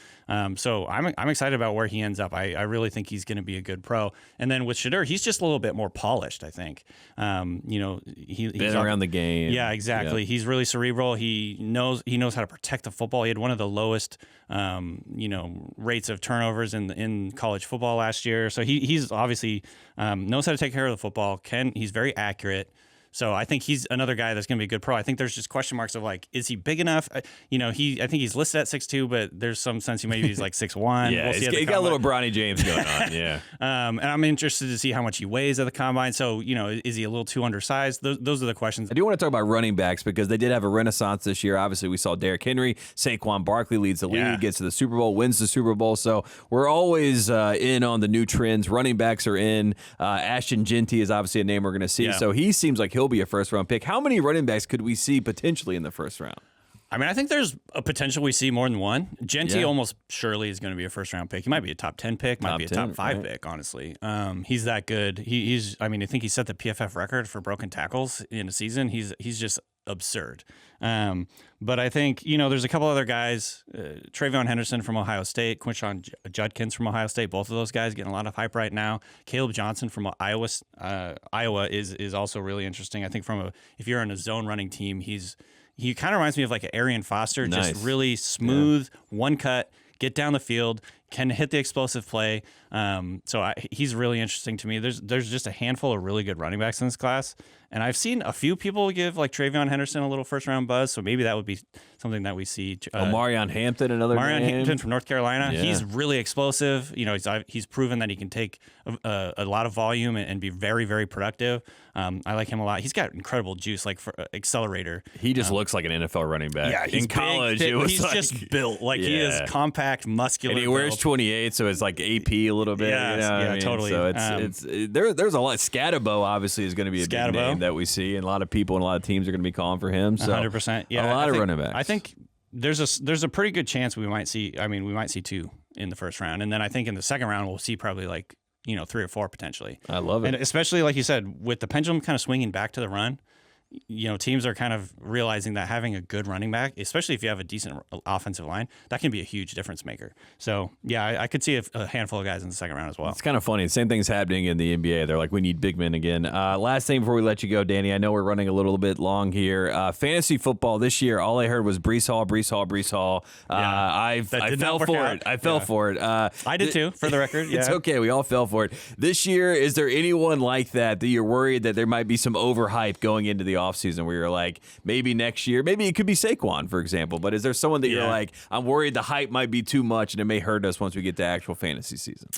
So I'm excited about where he ends up. I really think he's going to be a good pro. And then with Shador, he's just a little bit more polished, I think. He's been around the game. Yeah, exactly. He's really cerebral. He knows how to protect the football. He had one of the lowest, rates of turnovers in college football last year. So he's obviously knows how to take care of the football. He's very accurate. So I think he's another guy that's going to be a good pro. I think there's just question marks of like, is he big enough? I think he's listed at 6'2", but there's some sense maybe he's like 6'1". Yeah, we'll he's got a little Bronny James going on. Yeah. And I'm interested to see how much he weighs at the combine. So, is he a little too undersized? Those are the questions. I do want to talk about running backs because they did have a renaissance this year. Obviously, we saw Derrick Henry. Saquon Barkley leads the league, gets to the Super Bowl, wins the Super Bowl. So we're always in on the new trends. Running backs are in. Ashton Genty is obviously a name we're going to see. Yeah. So he seems like he'll be a first-round pick. How many running backs could we see potentially in the first round? I mean, I think there's a potential we see more than one. Genty almost surely is going to be a first-round pick. He might be a top 10 pick, might be a top 5 pick, honestly. He's that good. I think he set the PFF record for broken tackles in a season. He's just absurd. But I think, there's a couple other guys, Travion Henderson from Ohio State, Quinshon Judkins from Ohio State, both of those guys getting a lot of hype right now. Caleb Johnson from Iowa is also really interesting. I think if you're in a zone running team, he kind of reminds me of like an Arian Foster, Nice. just really smooth, one cut, get down the field, can hit the explosive play. He's really interesting to me. There's just a handful of really good running backs in this class. And I've seen a few people give like Travion Henderson a little first-round buzz, so maybe that would be something that we see. Marion Hampton, another Marion name. Hampton from North Carolina. Yeah. He's really explosive. He's proven that he can take a lot of volume and be very, very productive. I like him a lot. He's got incredible juice, like for accelerator. He just looks like an NFL running back. Yeah, he's in college, big, it was he's like, just built like he is compact, muscular. And he wears built. 28, so it's like AP a little bit. Yeah, totally. So there's a lot. Scatabo obviously is going to be a big name that we see, and a lot of people and a lot of teams are going to be calling for him. So 100%. Yeah, a lot of running backs. I think there's a pretty good chance we might see. I mean, we might see 2 in the first round, and then I think in the second round we'll see probably like 3 or 4 potentially. I love it, and especially like you said, with the pendulum kind of swinging back to the run. Teams are kind of realizing that having a good running back, especially if you have a decent offensive line, that can be a huge difference maker. So, yeah, I could see a handful of guys in the second round as well. It's kind of funny. The same thing's happening in the NBA. They're like, we need big men again. Last thing before we let you go, Danny, I know we're running a little bit long here. Fantasy football this year, all I heard was Breece Hall. I fell for it. I fell for it. I did too, for the record. Yeah. It's okay. We all fell for it. This year, is there anyone like that you're worried that there might be some overhype going into the offseason where you're like, maybe next year, maybe it could be Saquon, for example, but is there someone that you're like, I'm worried the hype might be too much and it may hurt us once we get to actual fantasy season?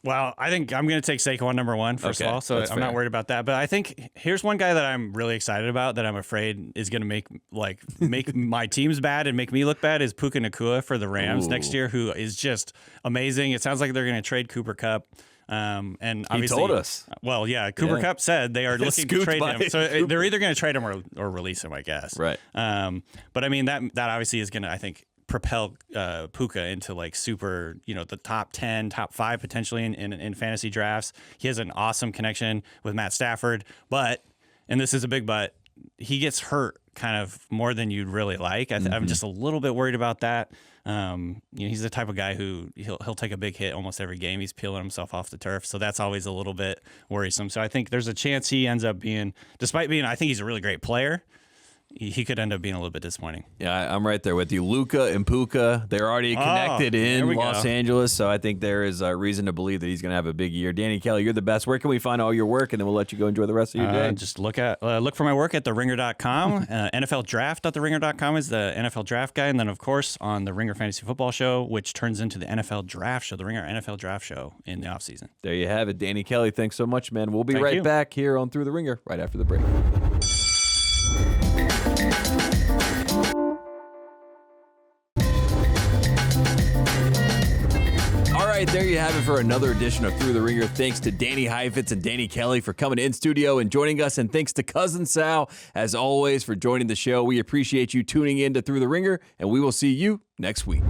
Well, I think I'm going to take Saquon number 1 first of all, so I'm not worried about that. But I think here's one guy that I'm really excited about that I'm afraid is going to make my teams bad and make me look bad is Puka Nacua for the Rams next year, who is just amazing. It sounds like they're going to trade Cooper Kupp. And obviously, he told us. Well, yeah, Cooper Kupp said they are looking to trade him, so they're either going to trade him or release him, I guess. Right. But I mean that obviously is going to, I think, propel Puka into like super, the top 10, top 5 potentially in fantasy drafts. He has an awesome connection with Matt Stafford, but, and this is a big but, he gets hurt kind of more than you'd really like. I'm just a little bit worried about that. He's the type of guy who he'll take a big hit almost every game. He's peeling himself off the turf, so that's always a little bit worrisome. So I think there's a chance he ends up being, despite being, I think he's a really great player, he could end up being a little bit disappointing. Yeah, I'm right there with you. Luka and Puka, they're already connected in Los Angeles, so I think there is a reason to believe that he's going to have a big year. Danny Kelly, you're the best. Where can we find all your work, and then we'll let you go enjoy the rest of your day? Just look for my work at theringer.com. NFLdraft.theringer.com is the NFL Draft Guy, and then, of course, on the Ringer Fantasy Football Show, which turns into the NFL Draft Show, the Ringer NFL Draft Show in the offseason. There you have it. Danny Kelly, thanks so much, man. We'll be back here on Thru the Ringer right after the break. All right, there you have it for another edition of Thru the Ringer. Thanks to Danny Heifetz and Danny Kelly for coming in studio and joining us. And thanks to Cousin Sal, as always, for joining the show. We appreciate you tuning in to Thru the Ringer, and we will see you next week.